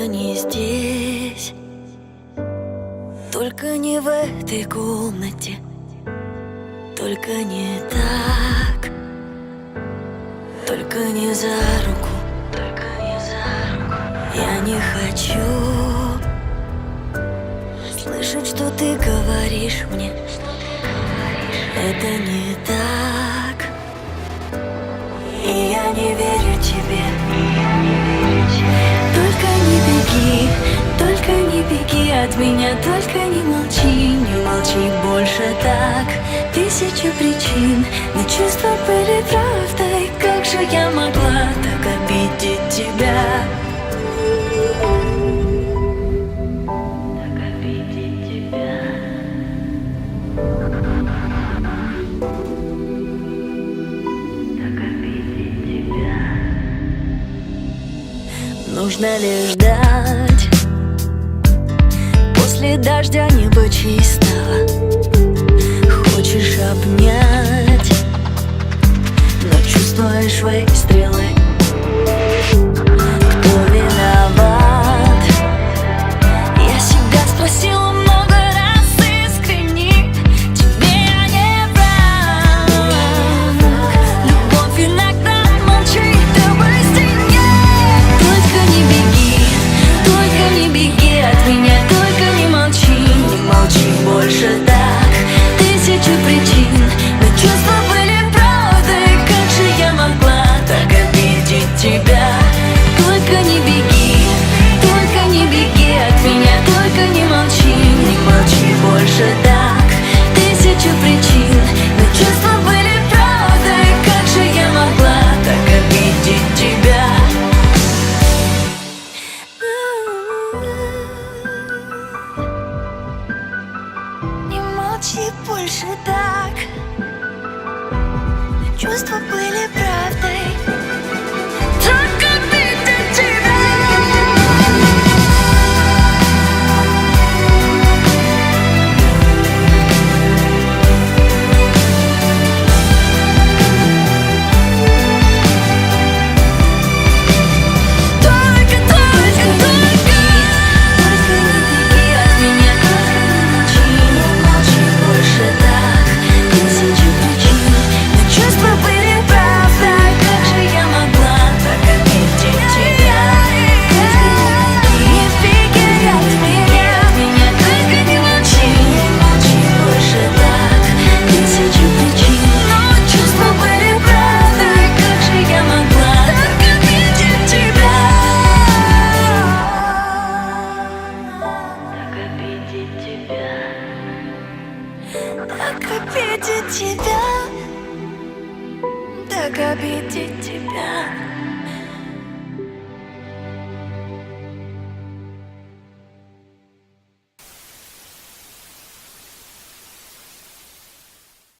не здесь, только не в этой комнате, только не так, только не за руку, только не за руку. Я не хочу слышать, что ты говоришь мне. Это не так, и я не верю тебе. Только не беги, только не беги от меня, только не молчи больше так. Тысячи причин, но чувства были правдой. Как же я могла так обидеть тебя? Так обидеть тебя. Так обидеть тебя. Нужно лишь ждать. После дождя небо чистого. Хочешь обнять, но чувствуешь выстрелы. Кто виноват? Я себя спросила много раз искренне. Тебе я не враг. Любовь иногда молчит об истине. Только не беги от меня, только не молчи больше так. Тысячи причин, но чувства были правдой. Как же я могла так обидеть тебя? Только не беги от меня, только не молчи больше так. Тысячи причин, но чувства были правдой. Как же я могла так обидеть тебя? Не молчи больше так. Чувства были правдой. Так обидеть тебя. Так обидеть тебя, так обидеть